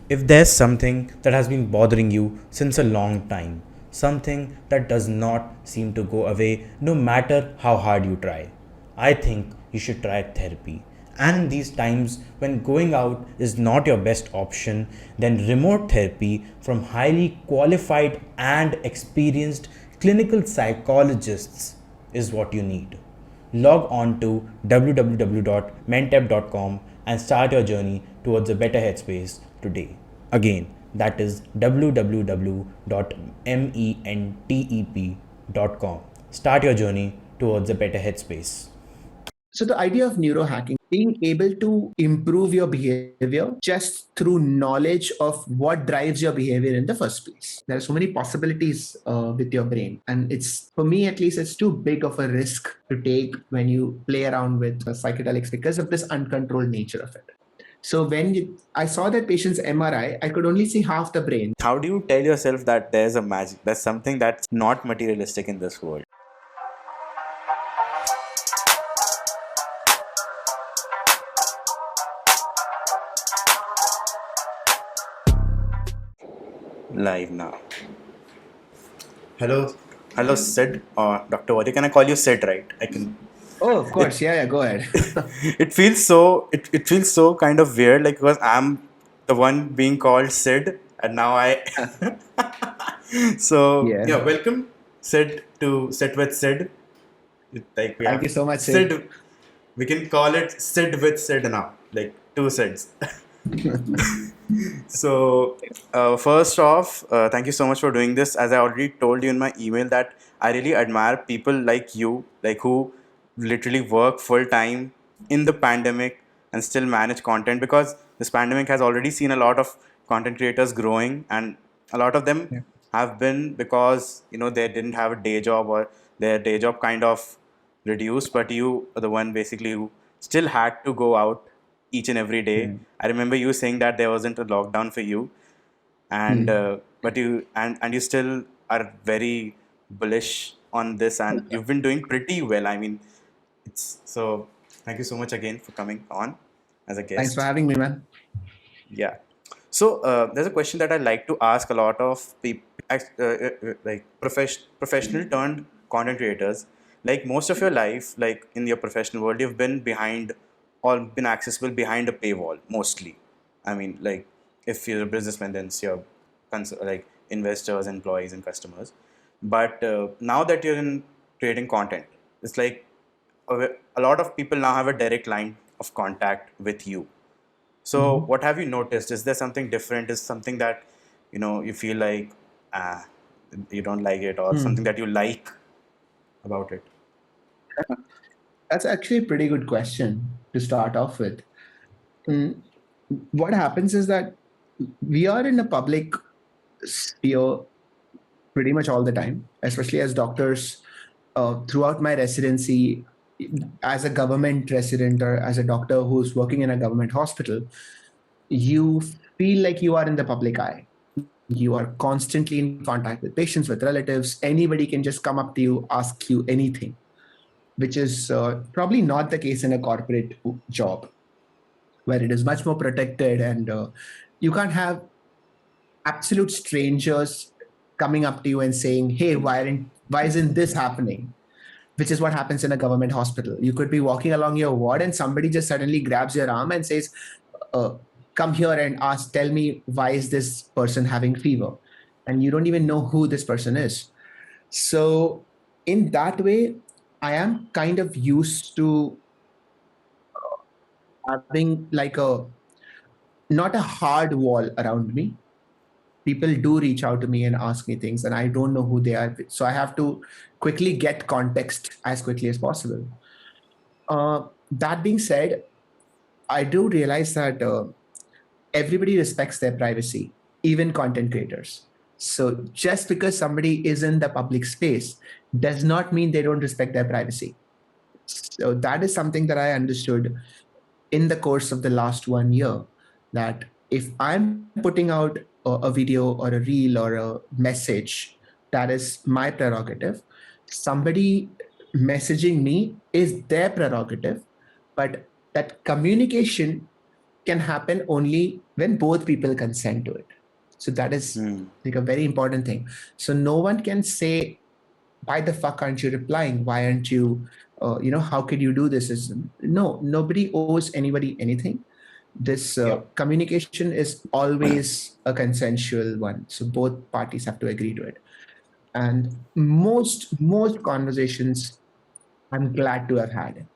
If there's something that has been bothering you since a long time, something that does not seem to go away no matter how hard you try, I think you should try therapy. And in these times when going out is not your best option, then remote therapy from highly qualified and experienced clinical psychologists is what you need. Log on to www.mentep.com and start your journey towards a better headspace today. Again, that is www.mentep.com. Start your journey towards a better headspace. So the idea of neurohacking, being able to improve your behavior just through knowledge of what drives your behavior in the first place. There are so many possibilities with your brain. And it's, for me at least, it's too big of a risk to take when you play around with psychedelics because of this uncontrolled nature of it. So I saw that patient's MRI, I could only see half the brain. How do you tell yourself that there's a magic, there's something that's not materialistic in this world? Live now. Hello, Sid. Dr. Warrior. Can I call you Sid, right? I can. Oh, of course. Yeah, go ahead. It feels so kind of weird, like because I'm the one being called Sid, and now I. So Yeah. yeah, welcome Sid to Sit with Sid. Like we Thank have you so much, Sid. Sid. We can call it Sid with Sid now, like two Sids. So, first off, thank you so much for doing this. As I already told you in my email, that I really admire people like you, like who literally work full time in the pandemic and still manage content, because this pandemic has already seen a lot of content creators growing, and a lot of them Yeah. have been because they didn't have a day job, or their day job kind of reduced, but you are the one basically who still had to go out each and every day. Yeah. I remember you saying that there wasn't a lockdown for you, and Hmm. but you still are very bullish on this, and you've been doing pretty well. I mean, it's so. Thank you so much again for coming on as a Thanks for guest. having me, man. Yeah. So there's a question that I like to ask a lot of people, like professional turned content creators. Like most of your life, like in your professional world, you've been behind or been accessible behind a paywall mostly. I mean, like if you're a businessman, then it's your like investors, employees, and customers. But now that you're in creating content, it's like a lot of people now have a direct line of contact with you. So, Mhm. what have you noticed? Is there something different? Is something that you feel like ah, you don't like it, or something Hmm. that you like about it? That's actually a pretty good question to start off with. Mm, What happens is that we are in a public sphere pretty much all the time, especially as doctors. Throughout my residency, as a government resident or as a doctor who's working in a government hospital, you feel like you are in the public eye. You are constantly in contact with patients, with relatives. Anybody can just come up to you, ask you anything, which is probably not the case in a corporate job where it is much more protected, and you can't have absolute strangers coming up to you and saying, "Hey, why isn't this happening?" Which is what happens in a government hospital. You could be walking along your ward and somebody just suddenly grabs your arm and says, uh, "Come here and tell me why is this person having fever," and you don't even know who this person is. So in that way, I am kind of used to having like a not a hard wall around me. People do reach out to me and ask me things, and I don't know who they are. So I have to quickly get context as quickly as possible. That being said, I do realize that everybody respects their privacy, even content creators. So just because somebody is in the public space does not mean they don't respect their privacy. So that is something that I understood in the course of the last 1 year, that if I'm putting out a video or a reel or a message, that is my prerogative. Somebody messaging me is their prerogative, but that communication can happen only when both people consent to it. So that is like a very important thing. So no one can say, why the fuck aren't you replying? Why aren't you, how could you do this? No, nobody owes anybody anything. This Yep. communication is always a consensual one. So both parties have to agree to it. And most conversations I'm glad to have had.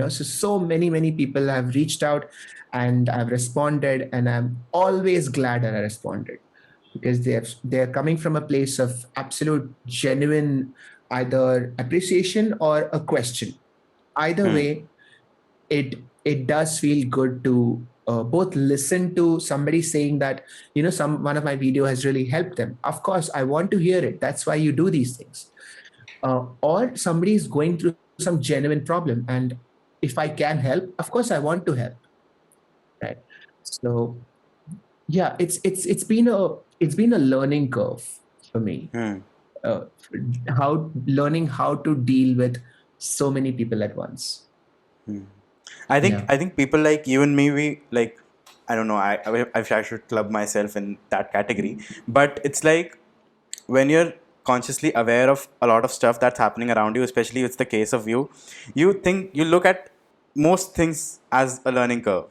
So many people have reached out and I've responded, and I'm always glad that I responded because they're coming from a place of absolute genuine either appreciation or a question. Either way, it does feel good to both listen to somebody saying that some one of my video has really helped them. Of course, I want to hear it. That's why you do these things. Or somebody is going through some genuine problem, and if I can help, of course I want to help. Right. So yeah, it's been a learning curve for me. Uh, how learning how to deal with so many people at once. I think Yeah. I think people like you and me, we like, I don't know, I should club myself in that category, but it's like when you're consciously aware of a lot of stuff that's happening around you, especially if it's the case of you, you look at most things as a learning curve.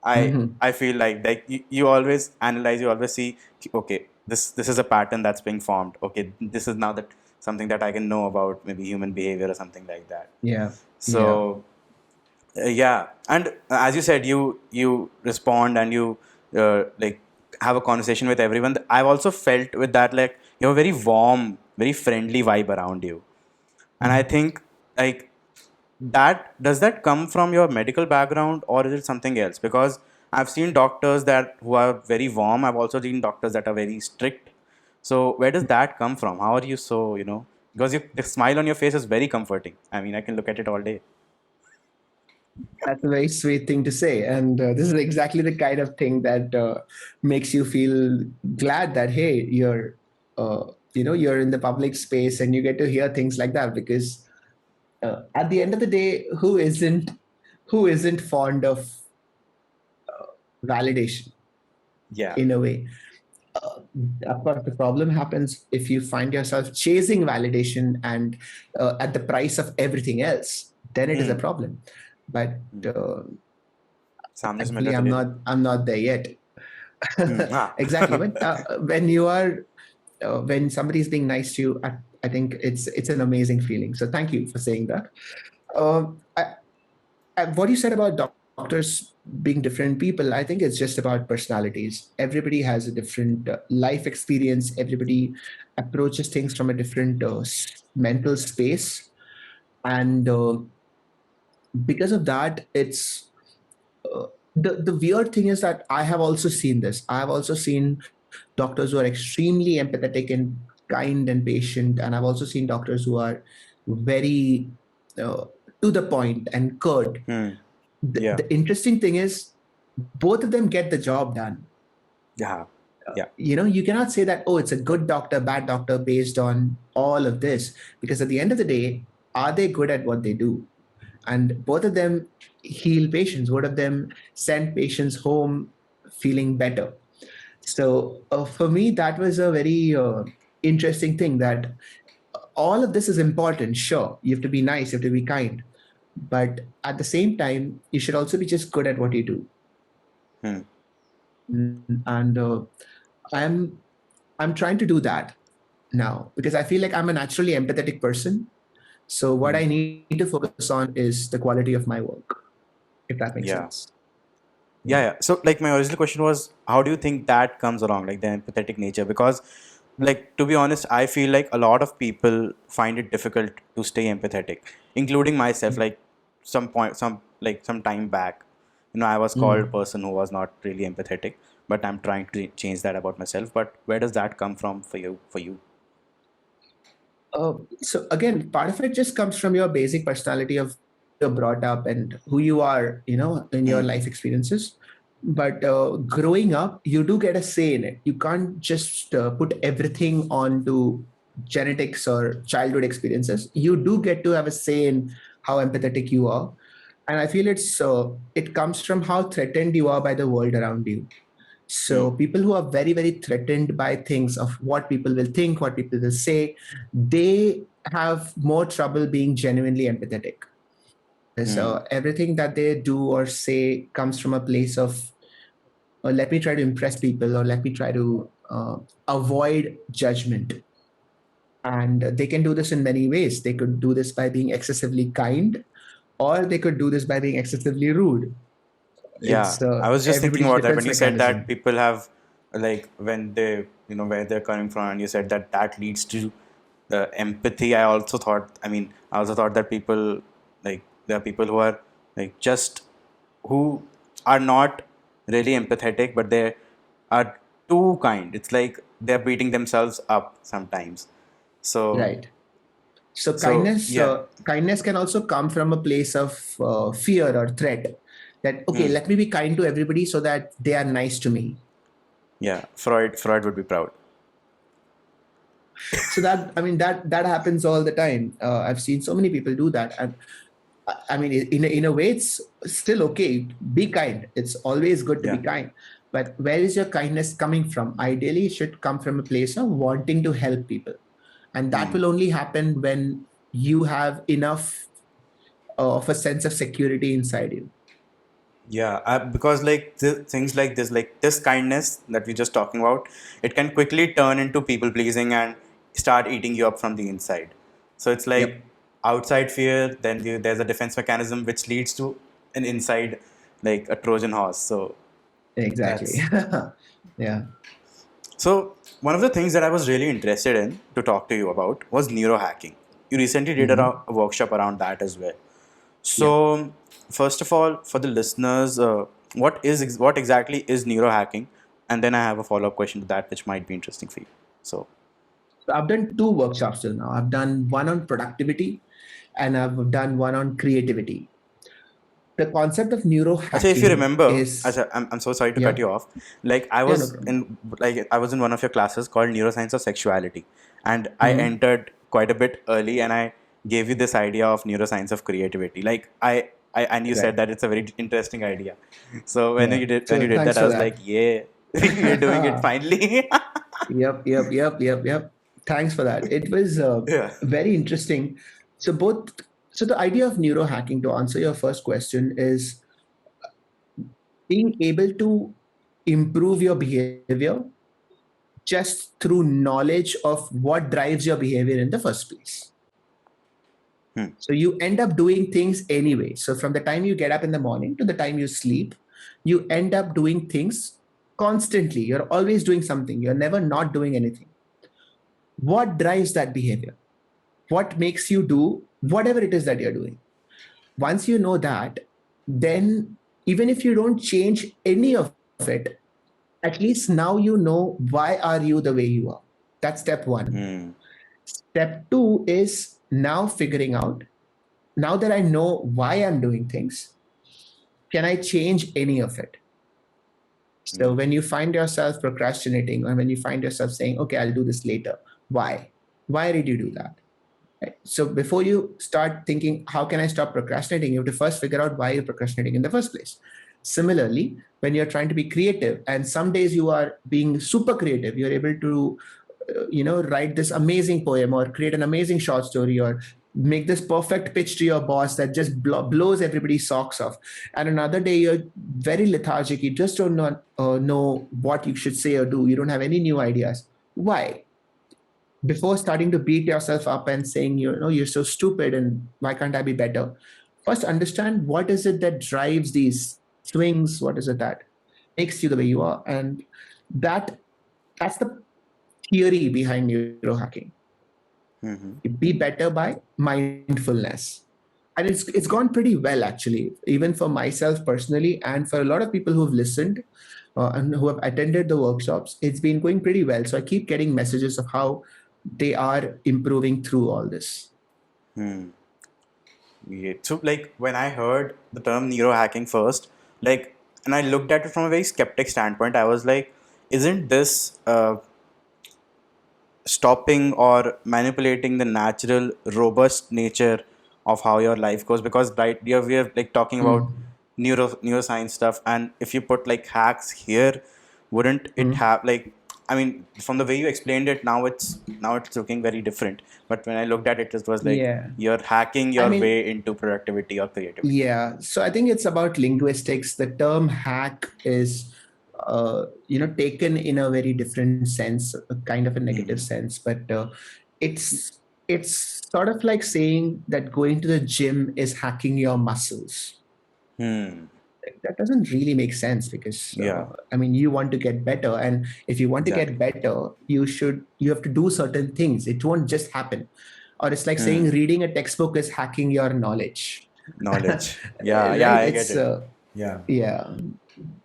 Mm-hmm. I feel like you always analyze, you always see, okay, this is a pattern that's being formed. Okay, this is now that something that I can know about maybe human behavior or something like that. Yeah. Yeah. So yeah, and as you said, you respond and you like have a conversation with everyone. I've also felt with that, like, you have a very warm, very friendly vibe around you, and I think, like, that does that come from your medical background or is it something else? Because I've seen doctors that who are very warm. I've also seen doctors that are very strict. So where does that come from? How are you so, because the smile on your face is very comforting. I mean, I can look at it all day. That's a very sweet thing to say, and this is exactly the kind of thing that makes you feel glad that hey, uh, you're in the public space and you get to hear things like that because at the end of the day, who isn't fond of validation Yeah. in a way? Uh, of course, the problem happens if you find yourself chasing validation and at the price of everything else. Then it is a problem. But uh, सामने से मिल thankfully, रहा है तो I'm ले not. Low. I'm not there yet. हाँ. Exactly. But when you are, when somebody is being nice to you, I think it's an amazing feeling. So thank you for saying that. I, what you said about doctors being different people, I think it's just about personalities. Everybody has a different life experience. Everybody approaches things from a different mental space, and because of that, it's the weird thing is that I have also seen this. I have also seen doctors who are extremely empathetic and kind and patient, and I've also seen doctors who are very uh, to the point and curt. Yeah. The interesting thing is both of them get the job done. Yeah. Yeah. You cannot say that, oh, it's a good doctor, bad doctor based on all of this, because at the end of the day, are they good at what they do? And both of them heal patients. Both of them send patients home feeling better. So for me, that was a very interesting thing, that all of this is important. Sure, you have to be nice, you have to be kind, but at the same time, you should also be just good at what you do. And I'm trying to do that now because I feel like I'm a naturally empathetic person. So what I need to focus on is the quality of my work, if that makes Yeah. sense. Yeah, Yeah. yeah. So, like, my original question was, how do you think that comes along, like the empathetic nature? Because, like, to be honest, I feel like a lot of people find it difficult to stay empathetic, including myself. Like, some time back, I was called a Mm. person who was not really empathetic, but I'm trying to change that about myself. But where does that come from for you? For you? So again, part of it just comes from your basic personality of you're brought up and who you are, in your life experiences. But growing up, you do get a say in it. You can't just put everything onto genetics or childhood experiences. You do get to have a say in how empathetic you are. And I feel it comes from how threatened you are by the world around you. Hmm. So people who are very, very threatened by things of what people will think, what people will say, they have more trouble being genuinely empathetic. Hmm. So everything that they do or say comes from a place of, let me try to impress people, or let me try to avoid judgment. And they can do this in many ways. They could do this by being excessively kind, or they could do this by being excessively rude. Yeah, It's I was just thinking everybody's about that when defense you said that mechanism. people have, like, when they, where they're coming from, and you said that that leads to empathy. I also thought that people, like, there are people who are, like, just, who are not really empathetic, but they are too kind. It's like they're beating themselves up sometimes. So, Right. So so yeah, kindness can also come from a place of fear or threat. That okay, hmm, let me be kind to everybody so that they are nice to me. yeah. Freud would be proud. So that, I mean, that happens all the time. I've seen so many people do that, and I mean, in a way, it's still okay. Be kind. It's always good to be Yeah. kind. But where is your kindness coming from? Ideally, it should come from a place of wanting to help people, and that Hmm. will only happen when you have enough of a sense of security inside you. Yeah, because, like, things like this kindness that we're just talking about, it can quickly turn into people pleasing and start eating you up from the inside. So it's like Yep, outside fear, then there's a defense mechanism which leads to an inside, like a Trojan horse. So exactly. that's Yeah. so one of the things that I was really interested in to talk to you about was neurohacking. You recently did Hmm. a workshop around that as well. Yep. So, first of all, for the listeners, what exactly is neurohacking? And then I have a follow up question to that, which might be interesting for you. So, So I've done two workshops till now. I've done one on productivity, and I've done one on creativity. The concept of actually, if you neurohacking remember, is, I'm so sorry to cut yeah, you off. Like, yeah, no problem. I was in one of your classes called Neuroscience of Sexuality, and I Hmm. entered quite a bit early, and I gave you this idea of neuroscience of creativity. And you said Right. that it's a very interesting idea. So Yeah. when you So did that, thanks I for was like, that. yeah, you're doing it finally. Yep. Thanks for that. It was Yeah. very interesting. So both, so the idea of neurohacking, to answer your first question, is being able to improve your behavior just through knowledge of what drives your behavior in the first place. Hmm. So you end up doing things anyway. So from the time you get up in the morning to the time you sleep, you end up doing things constantly. You're always doing something. You're never not doing anything. What drives that behavior? What makes you do whatever it is that you're doing? Once you know that, then even if you don't change any of it, at least now you know why are you the way you are. That's step one. Hmm. Step two is now figuring out, now that I know why I'm doing things, can I change any of it? So Hmm. when you find yourself procrastinating, or when you find yourself saying, okay, I'll do this later, why? Why did you do that? Right? So before you start thinking, how can I stop procrastinating? You have to first figure out why you're procrastinating in the first place. Similarly, when you're trying to be creative, and some days you are being super creative, you're able to, write this amazing poem, or create an amazing short story, or make this perfect pitch to your boss that just blows everybody's socks off. And another day you're very lethargic. You just don't know what you should say or do. You don't have any new ideas. Why? Before starting to beat yourself up and saying, you're so stupid and why can't I be better, first understand what is it that drives these swings, what is it that makes you the way you are. And that that's the theory behind neurohacking. Hmm. Be better by mindfulness. And it's Yeah. gone pretty well, actually, even for myself personally, and for a lot of people who've listened, and who have attended the workshops. It's been going pretty well. So I keep getting messages of how they are improving through all this. Hmm. Yeah. So, like, when I heard the term neurohacking first, like, and I looked at it from a very skeptic standpoint, I was like, isn't this stopping or manipulating the natural, robust nature of how your life goes, because right we are like talking about Mm. neuroscience stuff, and if you put like hacks here, wouldn't it Mm. have like, I mean, from the way you explained it, now it's looking very different. But when I looked at it, it was like Yeah. you're hacking I your mean, way into productivity or creativity. yeah. So I think it's about linguistics. The term hack is, taken in a very different sense, a kind of a negative Hmm. sense. But it's it's sort of like saying that going to the gym is hacking your muscles. Hmm. That doesn't really make sense because Yeah. I mean, you want to get better, and if you want to get Exactly. better, you have to do certain things. It won't just happen. Or it's like saying Hmm. reading a textbook is hacking your knowledge. Knowledge. Yeah. Yeah. Right? I get It's it. Yeah. yeah.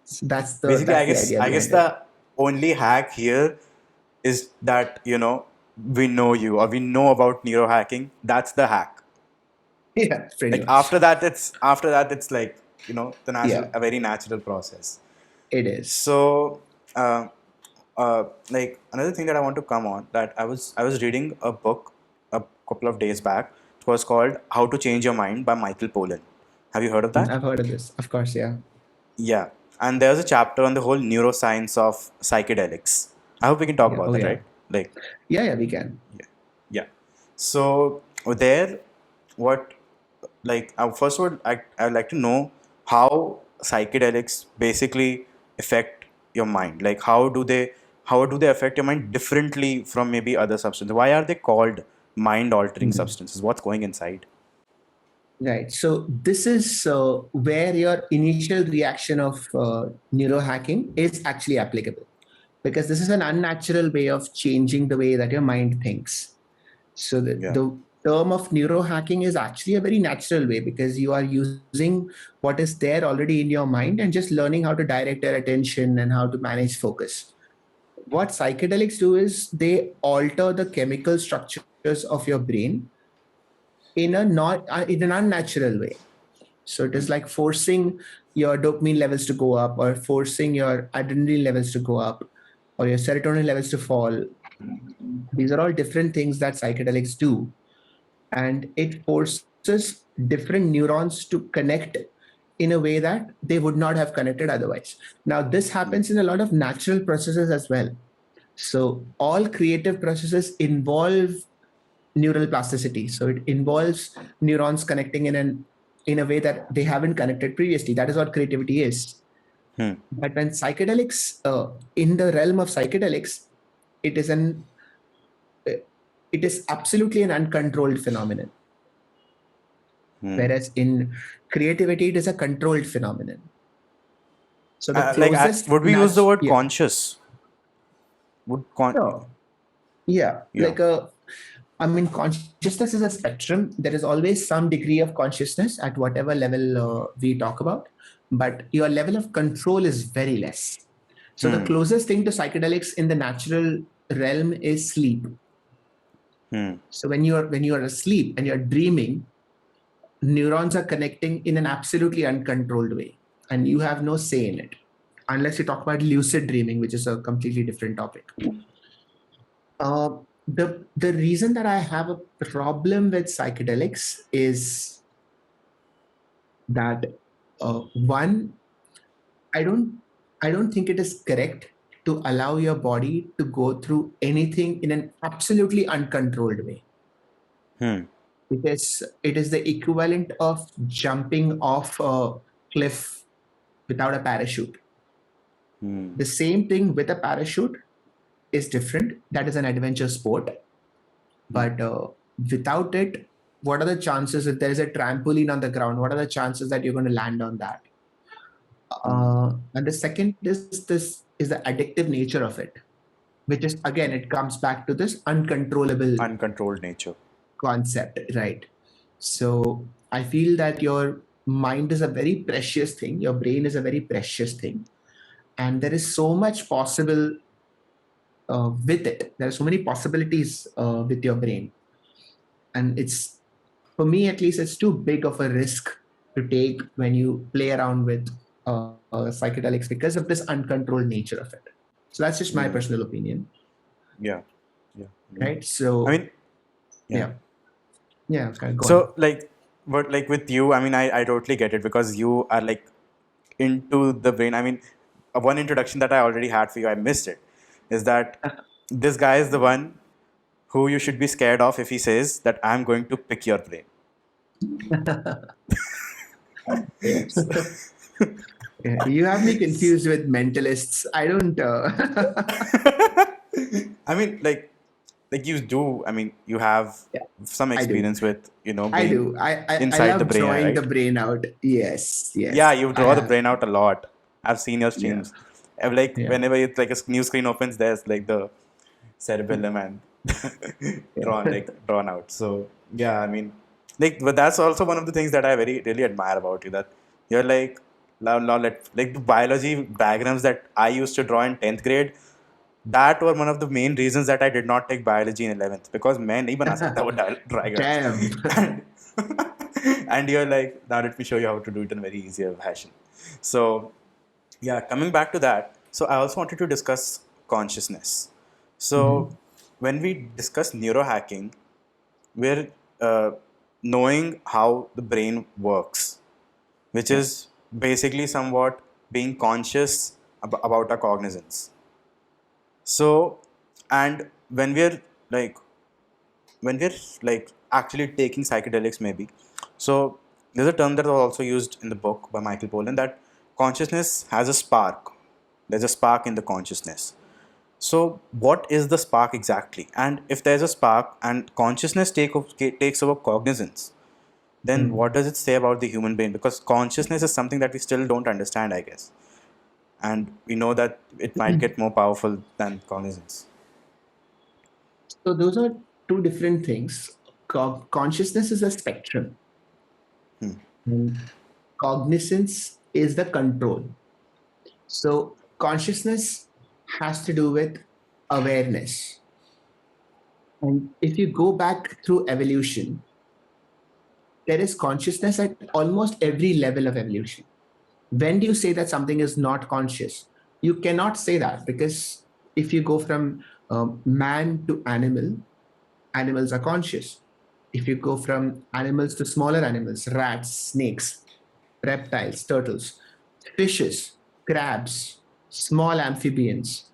So Basically, that's I the guess idea I guess behind it. the only hack here is that we know you, or we know about neurohacking. That's the hack. Yeah, pretty Like much. after that it's like the natural Yeah, a very natural process. it is. So uh, like another thing that I want to come on, that I was reading a book a couple of days back. It was called How to Change Your Mind by Michael Pollan. Have you heard of that? I've heard of this. Of course, yeah. Yeah. And there's a chapter on the whole neuroscience of psychedelics. I hope we can talk Yeah. about Oh, that, yeah. right? Like, Yeah, yeah, we can. yeah. Yeah. So there, what, like, first would I'd like to know how psychedelics basically affect your mind. Like, how do they affect your mind differently from maybe other substances? Why are they called mind-altering Mhm. substances? What's going inside? Right. So this is where your initial reaction of neurohacking is actually applicable, because this is an unnatural way of changing the way that your mind thinks. So Yeah. the term of neurohacking is actually a very natural way, because you are using what is there already in your mind and just learning how to direct your attention and how to manage focus. What psychedelics do is they alter the chemical structures of your brain in a not in an unnatural way. So it is like forcing your dopamine levels to go up, or forcing your adrenaline levels to go up, or your serotonin levels to fall. These are all different things that psychedelics do, and it forces different neurons to connect in a way that they would not have connected otherwise. Now, this Hmm. happens in a lot of natural processes as well. So, all creative processes involve neural plasticity. So, it involves neurons connecting in a way that they haven't connected previously. That is what creativity is. Hmm. But when psychedelics, in the realm of psychedelics, it is an it is absolutely an uncontrolled phenomenon. Hmm. Whereas in creativity, it is a controlled phenomenon. So the Like, closest would we use the word yeah, conscious? Would con? no, yeah, Yeah. I mean, consciousness is a spectrum. There is always some degree of consciousness at whatever level we talk about, but your level of control is very less. So the Hmm. closest thing to psychedelics in the natural realm is sleep. Hmm. So when you are asleep and you're dreaming, neurons are connecting in an absolutely uncontrolled way, and you have no say in it, unless you talk about lucid dreaming, which is a completely different topic. The reason that I have a problem with psychedelics is that one, I don't I don't think it is correct to allow your body to go through anything in an absolutely uncontrolled way, Hmm. because it is the equivalent of jumping off a cliff without a parachute. Hmm. The same thing with a parachute is different. That is an adventure sport. Hmm. But without it, what are the chances if there is a trampoline on the ground? What are the chances that you're going to land on that? Hmm. And the second is this is the addictive nature of it, which is again, it comes back to this uncontrollable Uncontrolled nature. concept, right? So I feel that your mind is a very precious thing, your brain is a very precious thing, and there is so much possible with it. There are so many possibilities with your brain, and it's, for me at least, it's too big of a risk to take when you play around with psychedelics, because of this uncontrolled nature of it. So that's just my Hmm. personal opinion, Yeah. Yeah. right? I So mean, yeah. yeah, yeah, okay, go on. So, like, But like with you, I mean, I totally get it because you are like into the brain. I mean, one introduction that I already had for you, I missed it, is that this guy is the one who you should be scared of if he says that I'm going to pick your brain. Yes. Yeah, you have me confused with mentalists. I don't. I mean, like you do. I mean, you have Yeah, some I do. experience with I being do. I inside the love brain, drawing the right? brain out. Yes, Yeah, yes, you I draw the have. brain out a lot. I've seen your Yeah, streams. Like yeah, whenever it's like a new screen opens, there's like the cerebellum and yeah. drawn out. So yeah, I mean, like, but that's also one of the things that I very really admire about you. That you're like, now let like the biology diagrams that I used to draw in 10th grade. That were one of the main reasons that I did not take biology in 11th because मैं नहीं बना सकता वो diagrams. Damn. And and you're like, now let me show you how to do it in a very easier fashion. So yeah, coming back to that, so I also wanted to discuss consciousness. So Mhm. when we discuss neurohacking, we're knowing how the brain works, which Yeah. is basically somewhat being conscious about our cognizance. So, and like when we're like actually taking psychedelics, maybe. So there's a term that was also used in the book by Michael Pollan that consciousness has a spark. There's a spark in the consciousness. So what is the spark exactly? And if there's a spark and consciousness takes over cognizance, then Mm. what does it say about the human brain? Because consciousness is something that we still don't understand, I guess. And we know that it might get more powerful than cognizance. So those are two different things. Consciousness is a spectrum, and cognizance is the control. So consciousness has to do with awareness. And if you go back through evolution, there is consciousness at almost every level of evolution. When do you say that something is not conscious? You cannot say that because if you go from man to animal, animals are conscious. If you go from animals to smaller animals, rats, snakes, reptiles, turtles, fishes, crabs, small amphibians,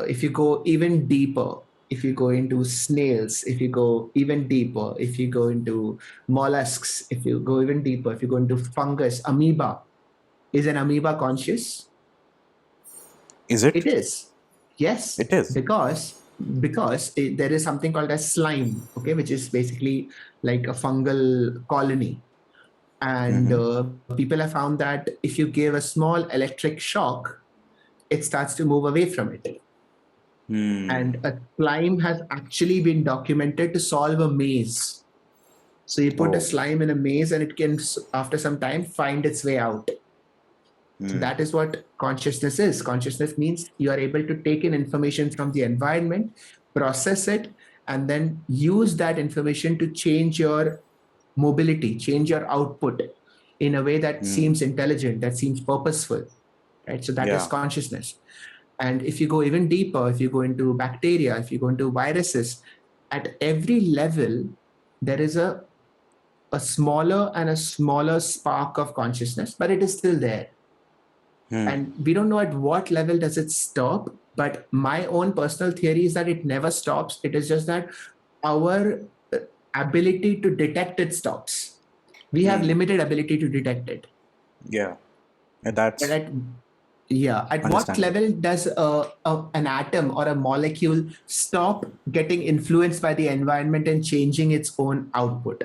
if you go even deeper, if you go into snails, if you go even deeper, if you go into mollusks, if you go even deeper, if you go into fungus, amoeba, is an amoeba conscious? Is it? It is. Yes, It is. there is something called as slime, okay, which is basically like a fungal colony. And Mm-hmm. people have found that if you give a small electric shock, it starts to move away from it. Hmm. And a slime has actually been documented to solve a maze. So you put a Oh. slime in a maze and it can, after some time, find its way out. So Hmm. that is what consciousness is. Consciousness means you are able to take in information from the environment, process it, and then use that information to change your mobility, change your output in a way that Hmm. seems intelligent, that seems purposeful, right? So that is Yeah. consciousness. And if you go even deeper, if you go into bacteria, if you go into viruses, at every level, there is a smaller and a smaller spark of consciousness, but it is still there. Hmm. And we don't know at what level does it stop, but my own personal theory is that it never stops. It is just that our ability to detect it stops. We have Hmm. limited ability to detect it. Yeah. Yeah, But that's at what understandable. level does an atom or a molecule stop getting influenced by the environment and changing its own output?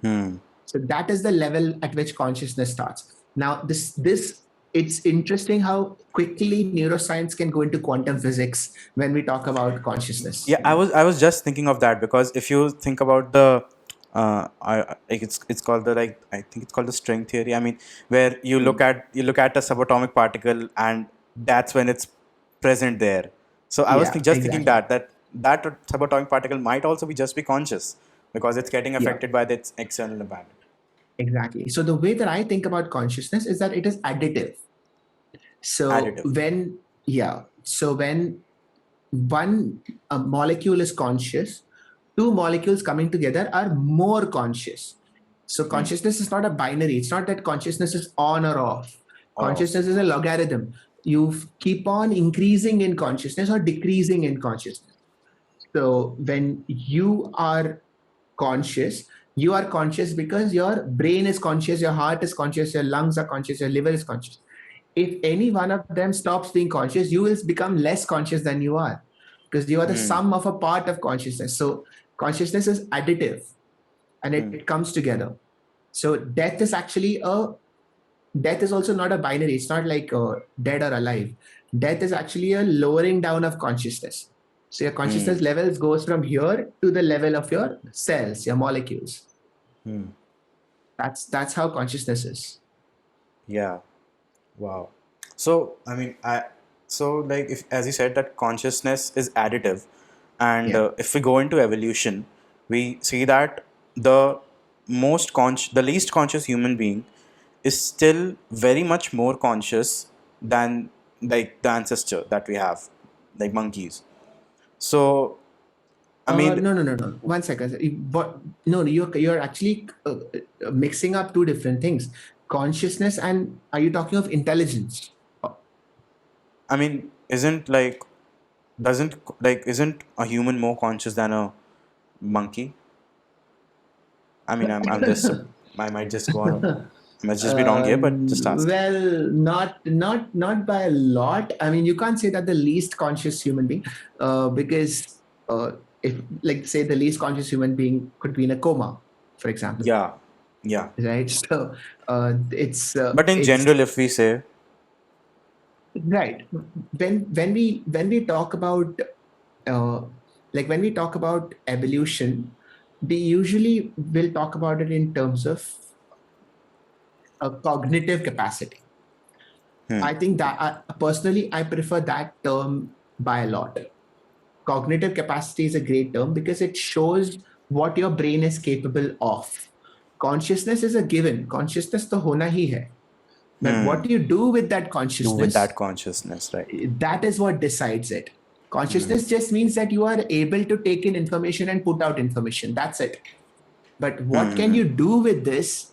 Hmm. So that is the level at which consciousness starts. Now, this it's interesting how quickly neuroscience can go into quantum physics when we talk about consciousness. Yeah, I was just thinking of that because if you think about the like it's called the like I think it's called the string theory. I mean, where you look at a subatomic particle and that's when it's present there. So I was Yeah, just thinking exactly. that subatomic particle might also be just be conscious because it's getting Yeah, affected by its external environment. exactly. So the way that I think about consciousness is that it is additive. So Additive. when one molecule is conscious, two molecules coming together are more conscious. So consciousness is not a binary. It's not that consciousness is on or off. Or off. Consciousness is a logarithm. You keep on increasing in consciousness or decreasing in consciousness. So when you are conscious because your brain is conscious, your heart is conscious, your lungs are conscious, your liver is conscious. If any one of them stops being conscious, you will become less conscious than you are, because you are the sum of a part of consciousness. So consciousness is additive and it comes together. So death is also not a binary. It's not like dead or alive. Death is actually a lowering down of consciousness. So your consciousness levels goes from here to the level of your cells, your molecules. That's how consciousness is. Yeah. Wow. So, I mean, so like if, as you said, that consciousness is additive, and Yeah. if we go into evolution, we see that the the least conscious human being is still very much more conscious than like the ancestor that we have, like monkeys. So, I mean, No. 1 second. But no, you're actually mixing up two different things. Consciousness and are you talking of intelligence? I mean, isn't a human more conscious than a monkey? I mean, I might just go on. I might just be wrong here, but just asking. Well, not by a lot. I mean, you can't say that the least conscious human being, because if, like, say, the least conscious human being could be in a coma, for example, Yeah, yeah. right? So But in it's general, if we say, right. When we talk about uh, when we talk about evolution, we usually will talk about it in terms of a cognitive capacity. I think that personally, I prefer that term by a lot. Cognitive capacity is a great term because it shows what your brain is capable of. Consciousness is a given. Consciousness to hona hi hai. But what you do with that do with consciousness, that consciousness, right? that is what decides it. Consciousness just means that you are able to take in information and put out information. That's it. But what can you do with this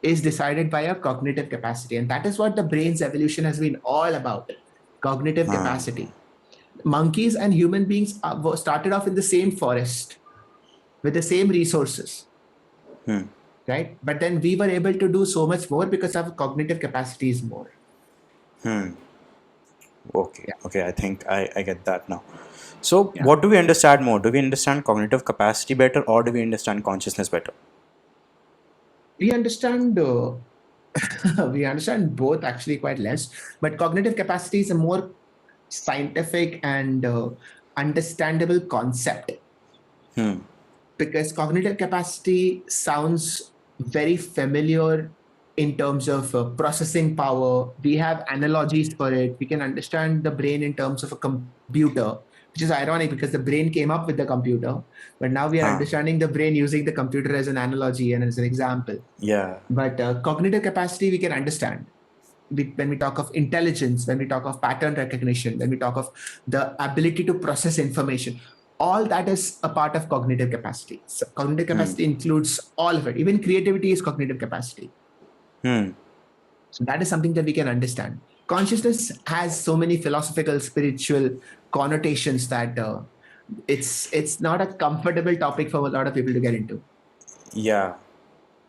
is decided by your cognitive capacity. And that is what the brain's evolution has been all about, cognitive capacity. Monkeys and human beings started off in the same forest with the same resources, right? But then we were able to do so much more because our cognitive capacity is more. Okay, Yeah. okay. I think I get that now. So, Yeah. what do we understand more? Do we understand cognitive capacity better, or do we understand consciousness better? We understand we understand both actually quite less, but cognitive capacity is a more scientific and understandable concept, because cognitive capacity sounds very familiar in terms of processing power. We have analogies for it. We can understand the brain in terms of a computer, which is ironic because the brain came up with the computer, but now we are Huh? understanding the brain using the computer as an analogy and as an example. Yeah. But cognitive capacity we can understand. When we talk of intelligence, when we talk of pattern recognition, when we talk of the ability to process information, all that is a part of cognitive capacity. So cognitive capacity includes all of it. Even creativity is cognitive capacity. So that is something that we can understand. Consciousness has so many philosophical, spiritual connotations that it's not a comfortable topic for a lot of people to get into. Yeah.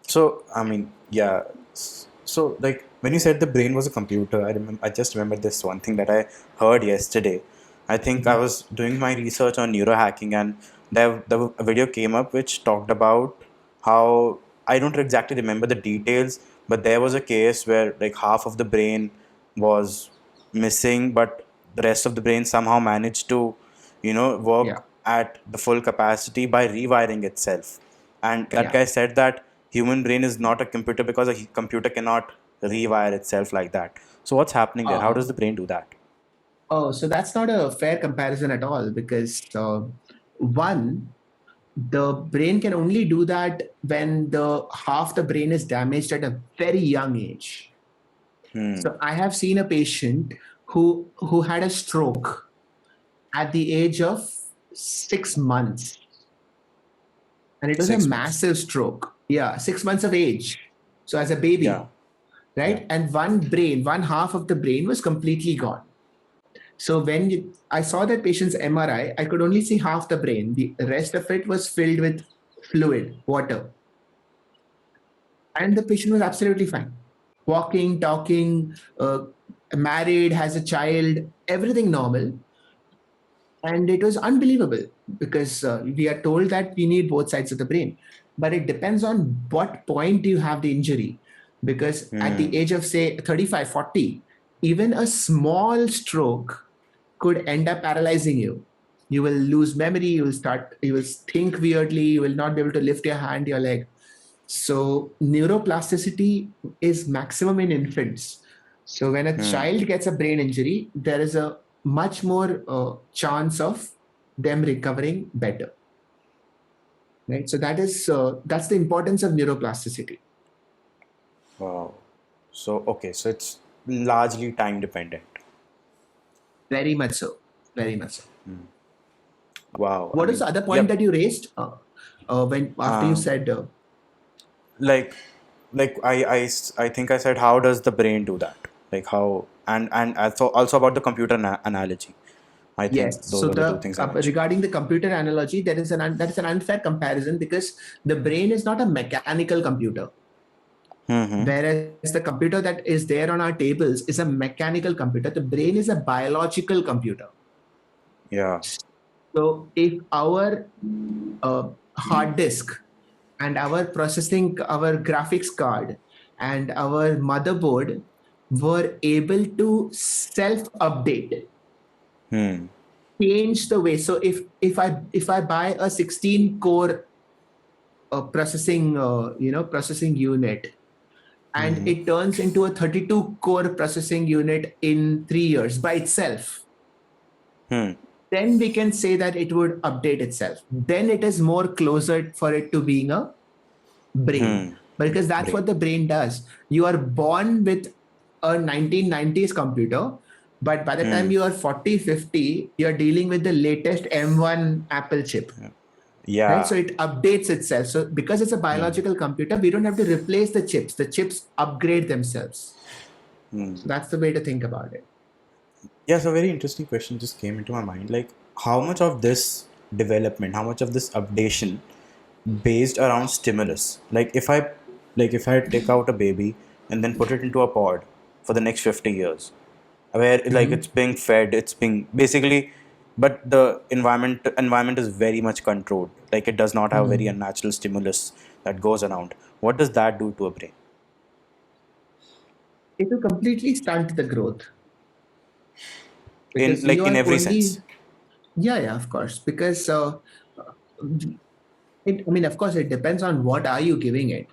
So, I mean, yeah. So, like, when you said the brain was a computer, I just remember this one thing that I heard yesterday. I think I was doing my research on neurohacking, and a video came up which talked about how, I don't exactly remember the details, but there was a case where like half of the brain was missing, but the rest of the brain somehow managed to, Yeah, work at the full capacity by rewiring itself. And that yeah. guy said that human brain is not a computer because a computer cannot rewire itself like that. So what's happening there? How does Uh, the brain do that? oh, so that's not a fair comparison at all, because one, the brain can only do that when the half the brain is damaged at a very young age. So I have seen a patient who had a stroke at the age of 6 months, and it was a 6 months. massive stroke. Yeah, 6 months of age. So as a Yeah. baby, Yeah. right? And one half of the brain was completely gone. So when I saw that patient's MRI, I could only see half the brain. The rest of it was filled with fluid, water. And the patient was absolutely fine. Walking, talking, married, has a child, everything normal. And it was unbelievable because we are told that we need both sides of the brain. But it depends on what point you have the injury. Because at the Hmm. age of, say, 35, 40, even a small stroke could end up paralyzing you. You will lose memory, you will think weirdly, you will not be able to lift your hand, your leg. So neuroplasticity is maximum in infants. So when a Hmm. child gets a brain injury, there is a much more chance of them recovering better. Right. So that's the importance of neuroplasticity. Wow. So okay, so it's largely time dependent. Very much so. Very much so. Wow. I What is mean, the other point yep. that you raised when after you Um, said like, I think I said, how does the brain do that? Like how, and also about the computer analogy. I think yes? those So were the two things I mentioned. regarding the computer analogy, that is an unfair comparison because the brain is not a mechanical computer. Mm-hmm. Whereas the computer that is there on our tables is a mechanical computer. The brain is a biological computer. Yeah. So if our hard disk and our graphics card and our motherboard were able to self update, Hmm. change the way. So if I buy a 16 core processing unit, and Mm-hmm. it turns into a 32 core processing unit in 3 years by itself, Hmm. then we can say that it would update itself. Then it is more closer for it to being a brain, Hmm. because that's Brain. what the brain does. You are born with a 1990s computer, but by the time Hmm. you are 40, 50, you're dealing with the latest M1 Apple chip. Right, so Yeah. it updates itself. So because it's a Hmm. biological computer, we don't have to replace the chips upgrade themselves. Hmm. So that's the way to think about it. Yeah, so a very interesting question just came into my mind. Like, how much of this development, how much of this updation based around stimulus? Like if I take out a baby and then put it into a pod for the next 50 years, where like Mhm. it's being fed, it's being basically, but the environment is very much controlled. Like it does not have very Mhm. unnatural stimulus that goes around. What does that do to a brain? It will completely stunt the growth In because like you in are every only, sense. yeah, yeah, of course. Because I mean, of course, it depends on what are you giving it.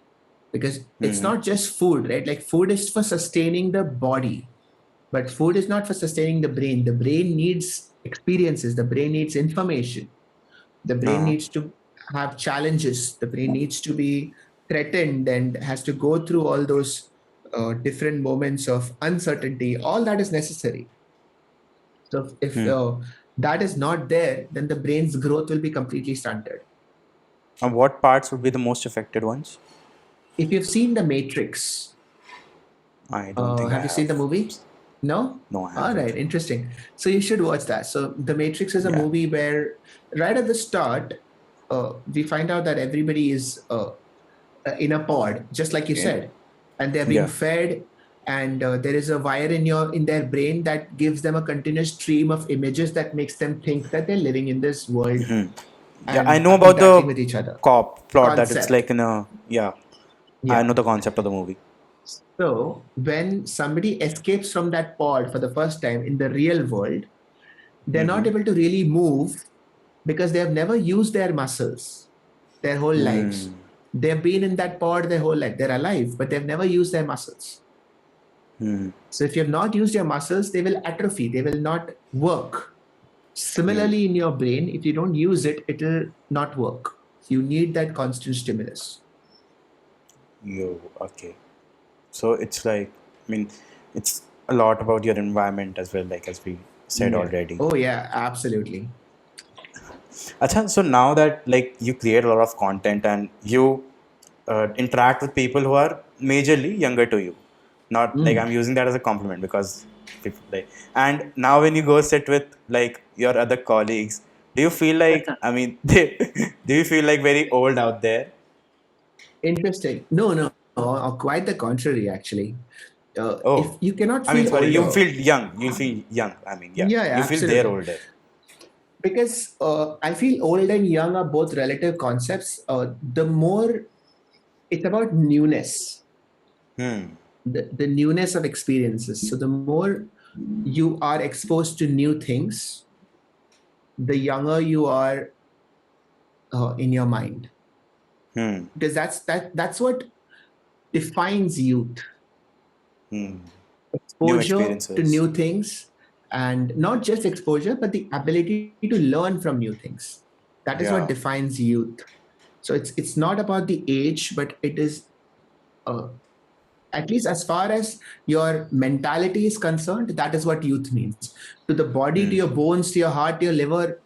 Because it's Mm-hmm. not just food, right? Like food is for sustaining the body, but food is not for sustaining the brain. The brain needs experiences. The brain needs information. The brain Uh-huh. needs to have challenges. The brain needs to be threatened and has to go through all those different moments of uncertainty. All that is necessary. So if Hmm. that is not there, then the brain's growth will be completely stunted. And what parts would be the most affected ones? If you've seen The Matrix, I don't think I have you seen have. the movie? No? No, I All haven't. right, interesting. So you should watch that. So The Matrix is a Yeah. movie where right at the start, we find out that everybody is in a pod, just like you In, said, and they're being yeah. fed, and there is a wire in their brain that gives them a continuous stream of images that makes them think that they're living in this world Yeah, I and know about interacting the with each other. cop plot that it's Concept. like in a, yeah, I Yeah. know the concept of the movie. So when somebody escapes from that pod for the first time in the real world, they're not Mm-hmm. able to really move because they have never used their muscles their whole lives. They've been in that pod their whole life. They're alive, but they've never used their muscles. So if you have not used your muscles, they will atrophy, they will not work. Similarly, in your brain, if you don't use it, it will not work. You need that constant stimulus. Yo, okay. So it's like, I mean, it's a lot about your environment as well, like as we said Yeah. already. Oh, yeah, absolutely. Acha, so now that like you create a lot of content and you interact with people who are majorly younger to you. Not like I'm Mm. using that as a compliment because people like. And now when you go sit with like your other colleagues, do you feel like I mean, do you feel like very old out there? Interesting. No, no, no, quite the contrary, actually. If Oh, you cannot I mean, feel sorry, you older, feel young. You feel young. I mean, yeah, yeah, you yeah, feel they're absolutely. older. Because I feel old and young are both relative concepts. The more it's about newness, Hmm. the newness of experiences. So the more you are exposed to new things, the younger you are in your mind. Hmm. Because that's what defines youth. Hmm. New Exposure to experiences. new things, and not just exposure, but the ability to learn from new things. That is what Yeah. defines youth. So it's not about the age, but it is uh, at least as far as your mentality is concerned, that is what youth means. To the body, to Hmm. your bones, to your heart, to your liver,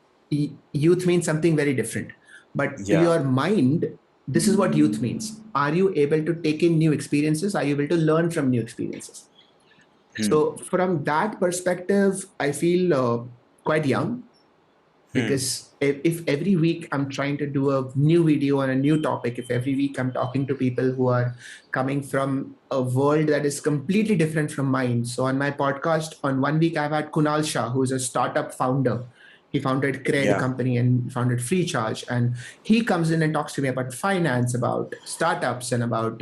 youth means something very different. But to Yeah. your mind, this is what youth means. Are you able to take in new experiences? Are you able to learn from new experiences? Hmm. So, from that perspective, I feel quite young Hmm. because if every week I'm trying to do a new video on a new topic, if every week I'm talking to people who are coming from a world that is completely different from mine. So on my podcast, on one week I've had Kunal Shah, who is a startup founder. He founded Cred Yeah. company and founded Free Charge, and he comes in and talks to me about finance, about startups, and about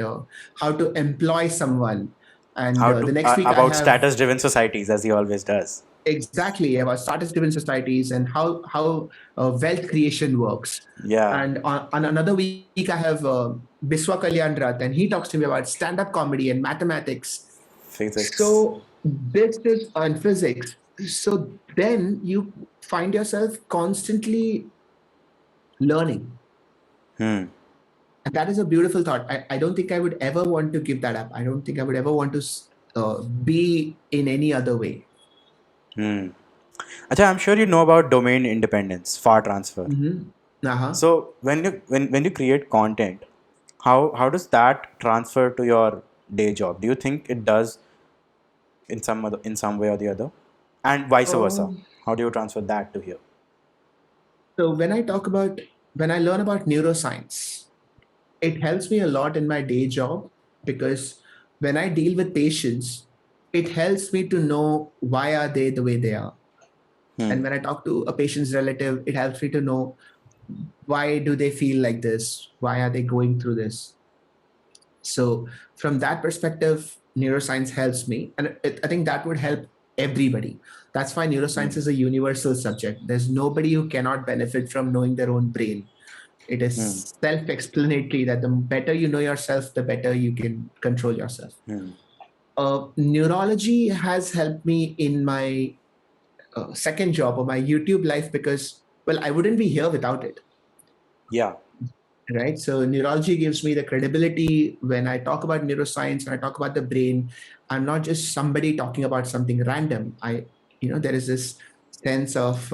how to employ someone. And How the to next week I about have status-driven societies as he always does. exactly about status-driven societies and how wealth creation works. Yeah. And on another week, I have Biswa Kalyan Rath, and he talks to me about stand-up comedy and mathematics. Physics. So this is on physics. So then you find yourself constantly learning. Hmm. And that is a beautiful thought. I don't think I would ever want to give that up. I don't think I would ever want to be in any other way. Hmm. Acha, I'm sure you know about domain independence, far transfer. Mm-hmm. Uh-huh. So when you create content, how does that transfer to your day job? Do you think it does in some way or the other? And vice versa. Um, How do you transfer that to here? So when I learn about neuroscience, it helps me a lot in my day job because when I deal with patients, it helps me to know why are they the way they are. Hmm. And when I talk to a patient's relative, it helps me to know why do they feel like this? Why are they going through this? So from that perspective, neuroscience helps me, and I think that would help everybody. That's why neuroscience Hmm. is a universal subject. There's nobody who cannot benefit from knowing their own brain. It Hmm. is self-explanatory that the better you know yourself, the better you can control yourself. Hmm. Neurology has helped me in my second job or my YouTube life because, well, I wouldn't be here without it, Yeah. right? So neurology gives me the credibility when I talk about neuroscience, when I talk about the brain. I'm not just somebody talking about something random. There is this sense of,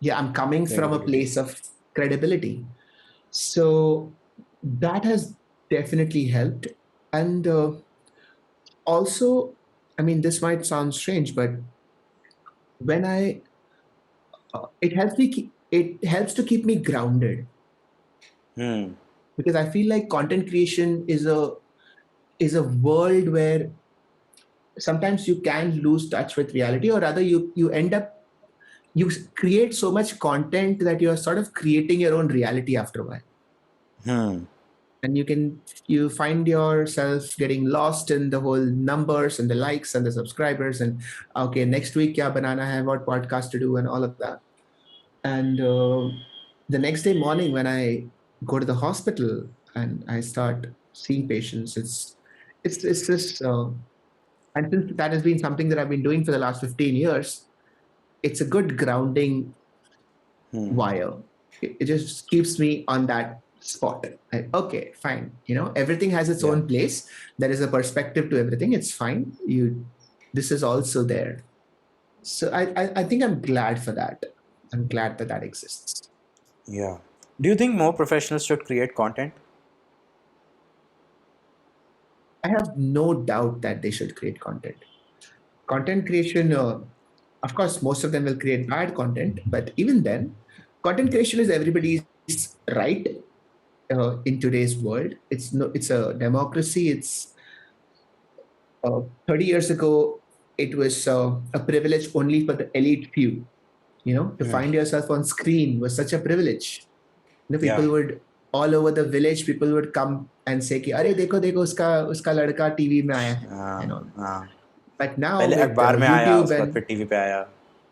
yeah, I'm coming from a Credibility. place of credibility. So that has definitely helped. And also, I mean, this might sound strange, but when it helps to keep me grounded Hmm. because I feel like content creation is a world where sometimes you can lose touch with reality, or rather, you end up you create so much content that you're sort of creating your own reality after a while. Hmm. And you find yourself getting lost in the whole numbers and the likes and the subscribers and okay, next week, yeah, banana, I have what podcast to do and all of that. And the next day morning when I go to the hospital and I start seeing patients, it's this and since that has been something that I've been doing for the last 15 years, it's a good grounding Hmm. wire. It just keeps me on that spot. Like, okay, fine. Everything has its Yeah. own place. There is a perspective to everything. It's fine. This is also there. So I think I'm glad for that. I'm glad that that exists. Yeah. Do you think more professionals should create content? I have no doubt that they should create content. Content creation, of course, most of them will create bad content, but even then, content creation is everybody's right in today's world. It's no, it's a democracy. It's 30 years ago, it was a privilege only for the elite few. To Hmm. find yourself on screen was such a privilege. Yeah. People would all over the village. People would come and say, कि, "अरे देखो देखो उसका लड़का TV में आया है," हाँ, and all. हाँ. But now पहले with अखबार में आया, YouTube उसके बाद and फिर टीवी पे आया.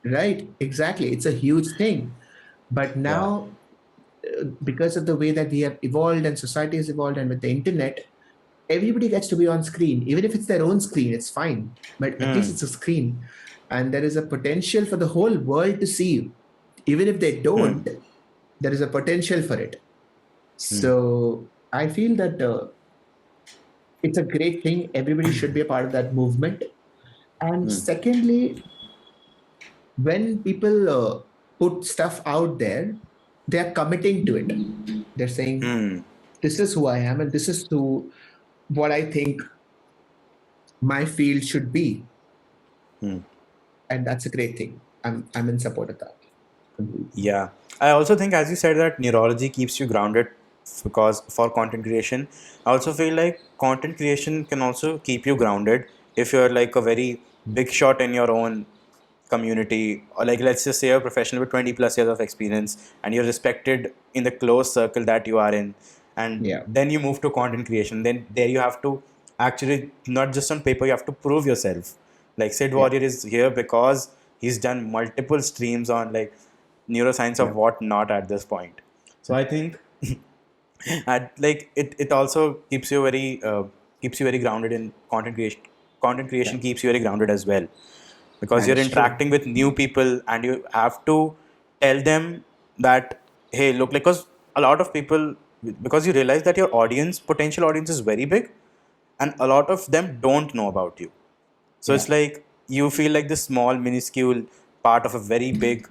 right, exactly, it's a huge thing. But Yeah. now, because of the way that we have evolved and society has evolved, and with the internet, everybody gets to be on screen. Even if it's their own screen, it's fine. But at least Hmm. it's a screen, and there is a potential for the whole world to see you. Even if they Hmm. don't, there is a potential for it. Hmm. So I feel that it's a great thing. Everybody should be a part of that movement. And Hmm. secondly, when people put stuff out there, they're committing to it. They're saying, Hmm. this is who I am, and this is what I think my field should be. Hmm. And that's a great thing. I'm in support of that completely. Yeah, I also think, as you said, that neurology keeps you grounded because for content creation. I also feel like content creation can also keep you grounded if you're like a very big shot in your own community, or like let's just say you're a professional with 20 plus years of experience and you're respected in the close circle that you are in, and Yeah, then you move to content creation. Then there you have to actually, not just on paper, you have to prove yourself. Like Sid yeah, Warrior is here because he's done multiple streams on like neuroscience yeah, of what not at this point. So I think it also keeps you very grounded in content creation. Content yeah. creation keeps you very grounded as well because That you're is true. interacting with new people and you have to tell them that, hey, look, like, because a lot of people, because you realize that your potential audience is very big, and a lot of them don't know about you. So Yeah, it's like you feel like this small, minuscule part of a very big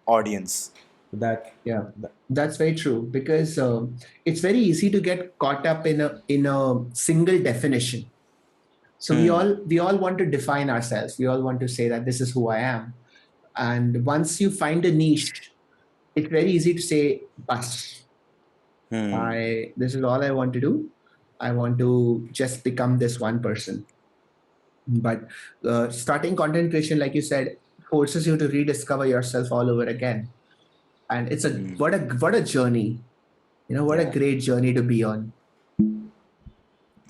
audience. That, yeah. That's very true because it's very easy to get caught up in a single definition. So we hmm, all want to define ourselves. We all want to say that this is who I am. And once you find a niche, it's very easy to say, "Bus, hmm, I this is all I want to do. I want to just become this one person." But starting content creation, like you said, forces you to rediscover yourself all over again. And it's a hmm, what a journey. What a yeah. great journey to be on.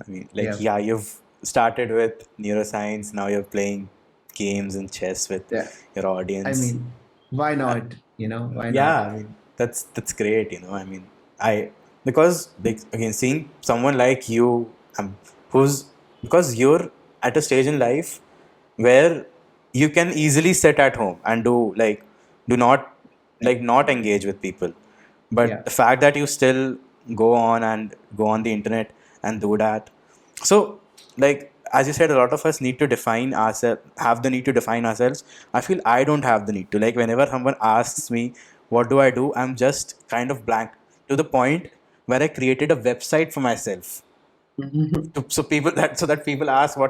I mean, Yeah, like, yeah, you've started with neuroscience, now you're playing games and chess with yeah. your I audience. mean, why Uh, not? Why yeah, not? I mean, that's great, I mean, I because like again, seeing someone like you, who's because you're at a stage in life where you can easily sit at home and do not not engage with people, Yeah. but the fact that you still go on the internet and do that. So, like, as you said, a lot of us need to define ourselves, have the need to define ourselves. I feel I don't have the need to. Like, whenever someone asks me what do I do, I'm just kind of blank, to the point where I created a website for myself. So that people ask who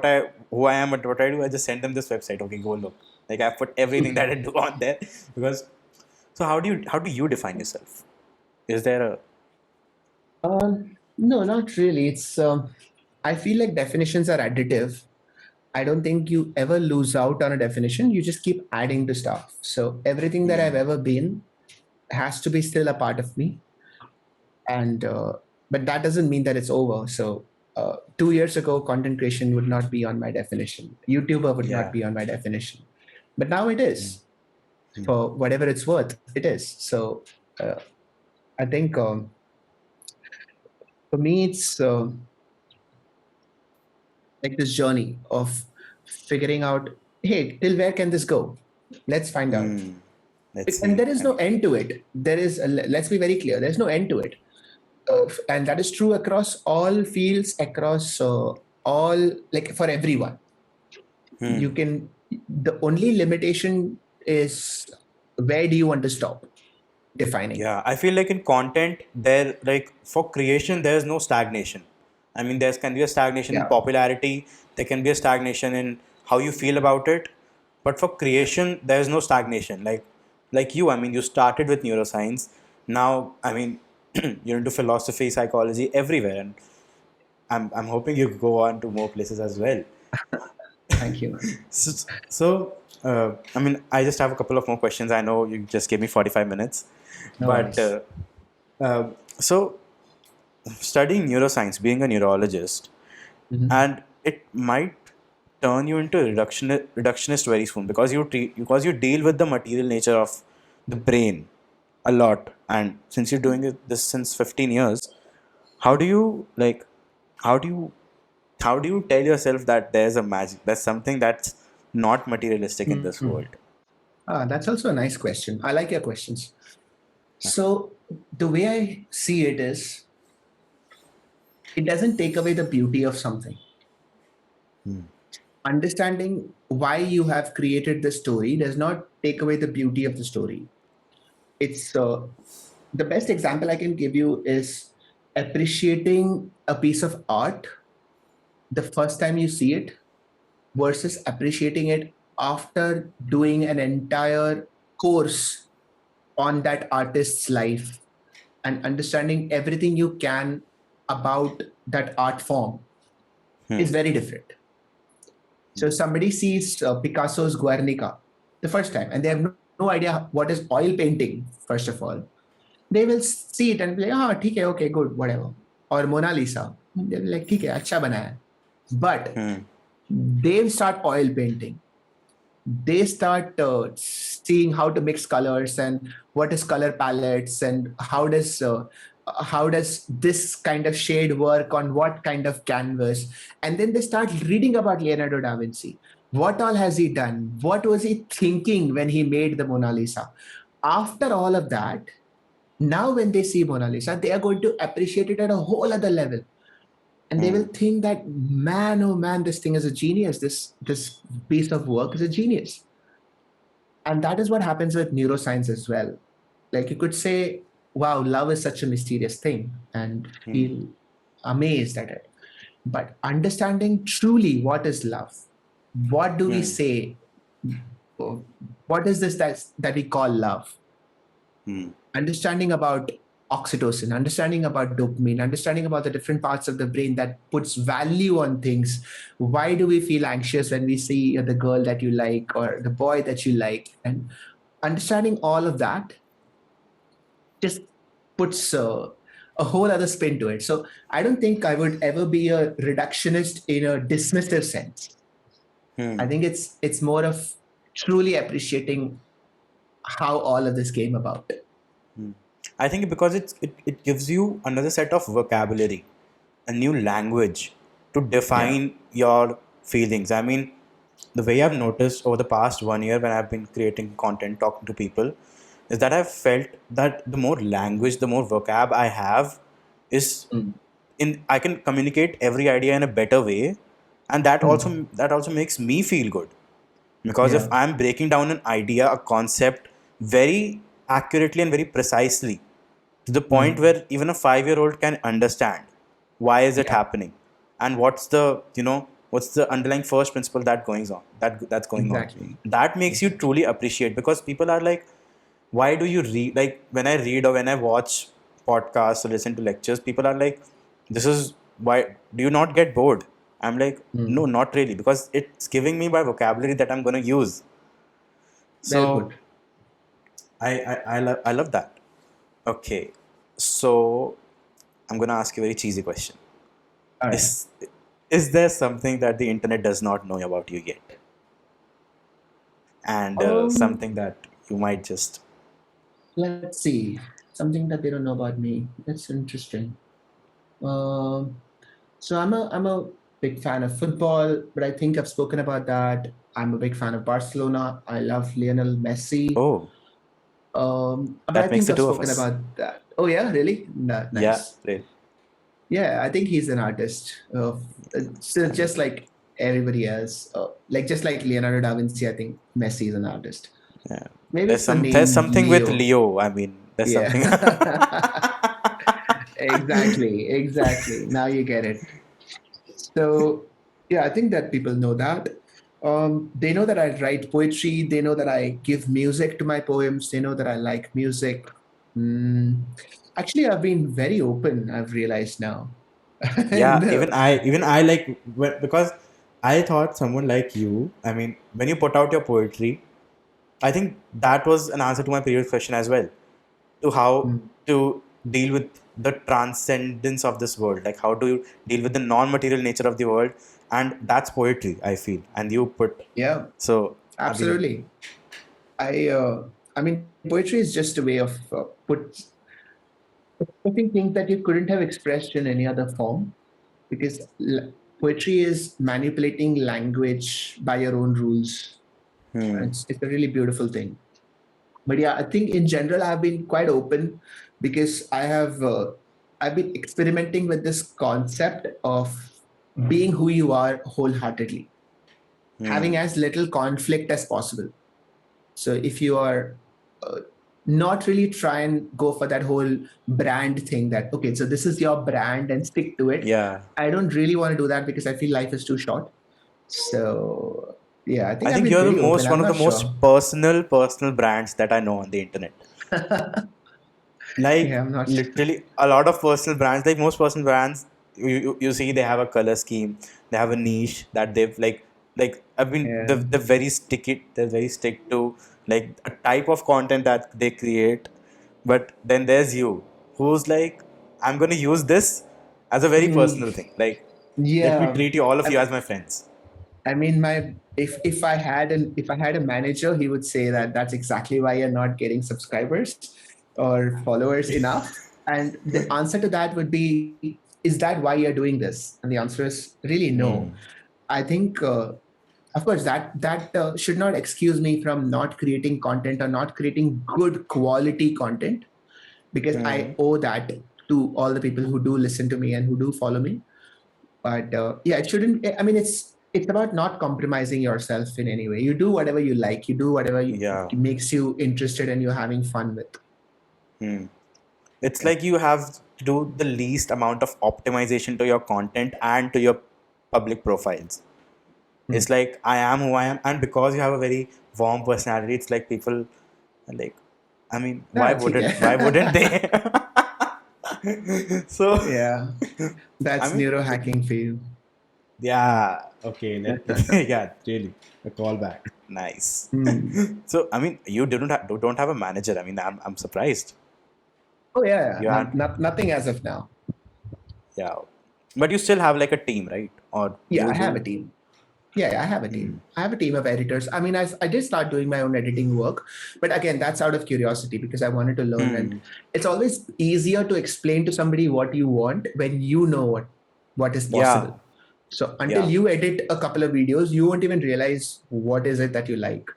I am and what I do, I just send them this website. Okay, go look. Like, I put everything that I do on there because. So how do you define yourself? Is there a No, not really. I feel like definitions are additive. I don't think you ever lose out on a definition. You just keep adding to stuff. So everything that I've ever been has to be still a part of me. And but that doesn't mean that it's over. So 2 years ago, content creation would not be on my definition. YouTuber would not yeah? be on my definition. But now it is. For whatever it's worth, it is. So uh, I think for me, it's like this journey of figuring out, hey, till where can this go? Let's find out. Hmm. Let's And see. there is I no mean, end to it. Let's be very clear, there's no end to it. And that is true across all fields, across all, like for everyone. You can, the only limitation is where do you want to stop defining. yeah, I feel like in content, there, like, for creation, there's no stagnation. I mean, there can be a stagnation in Yeah. popularity, there can be a stagnation in how you feel about it. But for creation, there is no stagnation. Like you, I mean, you started with neuroscience. Now, I mean, you're into philosophy, psychology, everywhere. And I'm hoping you go on to more places as well. Thank you. So, I mean, I just have a couple of more questions. I know you just gave me 45 minutes. No But worries. uh, so, studying neuroscience, being a neurologist, Mhm. and it might turn you into a reductionist very soon because because you deal with the material nature of the brain a lot. And since you're doing this since 15 years, how do you like how do you how do you tell yourself that there's something that's not materialistic in this Mhm. world? That's also a nice question. I like your questions. So the way I see it is, it doesn't take away the beauty of something. Understanding why you have created the story does not take away the beauty of the story. It's the best example I can give you is appreciating a piece of art the first time you see it versus appreciating it after doing an entire course on that artist's life and understanding everything you can about that art form is very different. So somebody sees Picasso's Guernica the first time and they have no idea what is oil painting, first of all. They will see it and be like, ah, ठीक है, okay, good, whatever. Or Mona Lisa. They'll be like, ठीक है, अच्छा बना है. But they'll start oil painting. They start seeing how to mix colors and what is color palettes and how does this kind of shade work on what kind of canvas, and then they start reading about Leonardo da Vinci. What all has he done? What was he thinking when he made the Mona Lisa? After all of that, now when they see Mona Lisa, they are going to appreciate it at a whole other level, and they will think that, man, oh man, this thing is a genius. This piece of work is a genius. And that is what happens with neuroscience as well. Like, you could say, wow, love is such a mysterious thing and feel amazed at it. But understanding truly what is love, what do we say, what is this that we call love? Understanding about oxytocin, understanding about dopamine, understanding about the different parts of the brain that puts value on things. Why do we feel anxious when we see the girl that you like or the boy that you like? And understanding all of that just puts a whole other spin to it. So I don't think I would ever be a reductionist in a dismissive sense. I think it's more of truly appreciating how all of this came about. I think because it gives you another set of vocabulary, a new language to Yeah. define your feelings. I mean, the way I've noticed over the past 1 year when I've been creating content, talking to people, is that I've felt that the more language, the more vocab I have, is Mm. in I can communicate every idea in a better way, and Mm. that also makes me feel good. Because if Yeah. I'm breaking down an idea, a concept very accurately and very precisely to the point Mm. where even a 5-year-old can understand why is it Yeah. happening and what's the underlying first principle that's going on. Exactly. That makes you Exactly. truly appreciate, because people are like, why do you read? Like, when I read or when I watch podcasts or listen to lectures, people are like, this is why do you not get bored? I'm like, no, Mm. not really, because it's giving me my vocabulary that I'm going to use. Well So put. I love that. Okay, so I'm going to ask you a very cheesy question. All right. Is is there something that the internet does not know about you yet, and Um, something that you might just let's see. Something that they don't know about me. That's interesting. Um, so I'm a big fan of football, but I think I've spoken about that. I'm a big fan of Barcelona. I love Lionel Messi. oh, But I that makes think the I've two of spoken us. about that. Oh yeah, really? Yeah, Nice. really. Yeah, I think he's an artist. So I mean, just like everybody else, like just like Leonardo da Vinci, I think Messi is an artist. yeah. Maybe it's the There's name something with Leo. Leo. I mean, there's something. Yeah. Exactly. Exactly. Now you get it. So yeah, I think that people know that. They know that I write poetry. They know that I give music to my poems. They know that I like music. Mm. Actually, I've been very open. I've realized now. Yeah, and even I like because I thought someone like you. I mean, when you put out your poetry, I think that was an answer to my previous question as well. To how Mm, to deal with the transcendence of this world. Like how do you deal with the non-material nature of the world, and that's poetry. I feel, and you put yeah, so. I mean, absolutely. I uh, I mean, poetry is just a way of putting things that you couldn't have expressed in any other form, because poetry is manipulating language by your own rules. hmm, It's a really beautiful thing. But yeah, I think in general I've been quite open, because I've been experimenting with this concept of being who you are wholeheartedly, having hmm, as little conflict as possible. So if you are uh, not really try and go for that whole brand thing, that okay, so this is your brand and stick to it. yeah. I don't really want to do that, because I feel life is too short. So yeah, I I think I've think been you're the pretty open. most I'm one of the not most sure. personal brands that I know on the internet. Like Yeah, I'm not sure. literally a lot of personal brands, like most personal brands, you see they have a color scheme, they have a niche that they've like I mean Yeah. they're very stick to like a type of content that they create. But then there's you, who's like, I'm gonna use this as a very Mm, personal thing. Like, let me yeah. treat you all of I, you as my friends. I mean, my if I had a manager, he would say that that's exactly why you're not getting subscribers or followers enough. And the answer to that would be, is that why you're doing this? And the answer is really Hmm. no. I think, of course, that should not excuse me from not creating content or not creating good quality content, because Hmm. I owe that to all the people who do listen to me and who do follow me. But yeah, it shouldn't. I mean, it's about not compromising yourself in any way. You do whatever you like. You do whatever Yeah. makes you interested and you're having fun with. Hmm. It's Yeah. like you have to do the least amount of optimization to your content and to your public profiles. Hmm. It's like I am who I am, and because you have a very warm personality, it's like people are like, I mean, That's why wouldn't okay. they? So, Yeah, I that's mean, neurohacking for you. yeah, okay, yeah, really, a callback, nice. Hmm. So, I mean, you don't have a manager. I mean, I'm surprised. Oh yeah, yeah. You had, Nothing as of now. yeah, but you still have like a team, right? Or Yeah, you I have a do? team. Yeah, I have a Hmm. team. I have a team of editors. I mean, I did start doing my own editing work, but again, that's out of curiosity, because I wanted to learn. And Hmm. it's always easier to explain to somebody what you want when you know what is Yeah, possible. So until yeah, you edit a couple of videos, you won't even realize what is it that you like.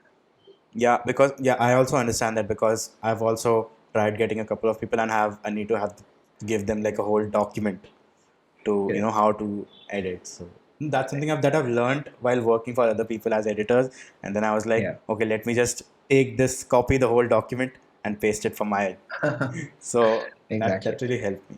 yeah. Because yeah, I also understand that because I've also tried getting a couple of people and I need to have give them like a whole document to Correct. how to edit. So that's something that I've learned while working for other people as editors. And then I was like, Yeah. okay, let me just take this, copy the whole document, and paste it for my. So that Exactly. really helped me.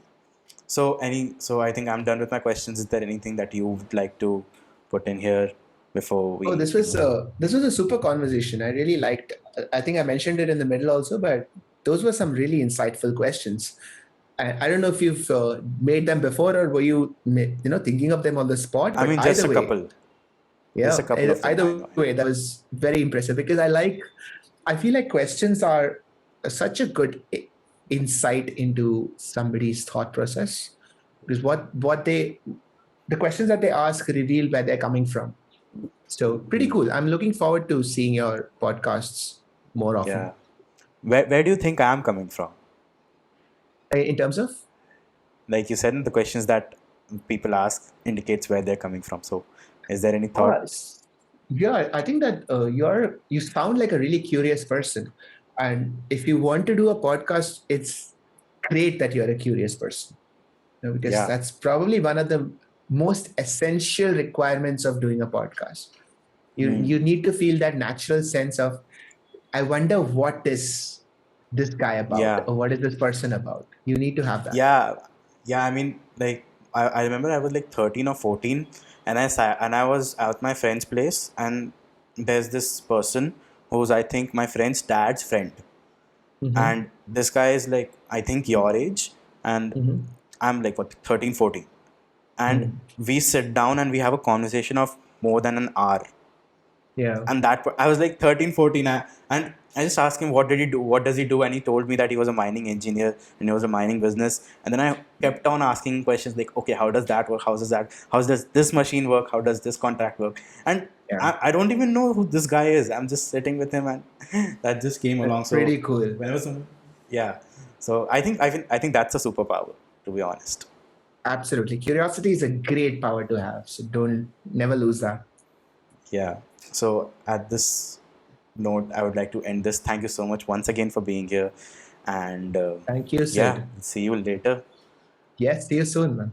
So I think I'm done with my questions. Is there anything that you would like to put in here before Oh, we this was a super conversation. I really liked. I think I mentioned it in the middle also, but those were some really insightful questions. I don't know if you've made them before, or were you thinking of them on the spot. I But mean, either way, just a yeah, couple of them I either know. way, that was very impressive, because I feel like questions are such a good insight into somebody's thought process, because the questions that they ask reveal where they're coming from. So pretty Hmm. cool. I'm looking forward to seeing your podcasts more often. Yeah. Where do you think I am coming from? In terms of, Like you said, the questions that people ask indicates where they're coming from. So, is there any oh, thought? yeah, I think that you sound like a really curious person, and if you want to do a podcast, it's great that you're a curious person. Because Yeah, that's probably one of the most essential requirements of doing a podcast. You hmm. need to feel that natural sense of, I wonder what is this guy about, Yeah, or what is this person about. You need to have that. yeah, yeah. I mean, like I remember I was like 13 or 14, and I was at my friend's place, and there's this person who's, I think, my friend's dad's friend, Mm-hmm. and this guy is like, I think, your age, and Mm-hmm. I'm like, what, 13, 14, and Mm-hmm. we sit down and we have a conversation of more than an hour. Yeah. And that I was like 13, 14, and I just asked him, what did he do, what does he do, and he told me that he was a mining engineer and he was a mining business. And then I kept on asking questions like, okay, how does that work, how does this machine work, how does this contract work, and Yeah. I don't even know who this guy is. I'm just sitting with him, and that just came That's along. So pretty cool. whenever someone, yeah, so I think that's a superpower, to be honest. Absolutely. Curiosity is a great power to have. So don't never lose that. Yeah. So at this note, I would like to end this. Thank you so much once again for being here. And Thank you, yeah, Sid. see you later. Yes, see you soon, man.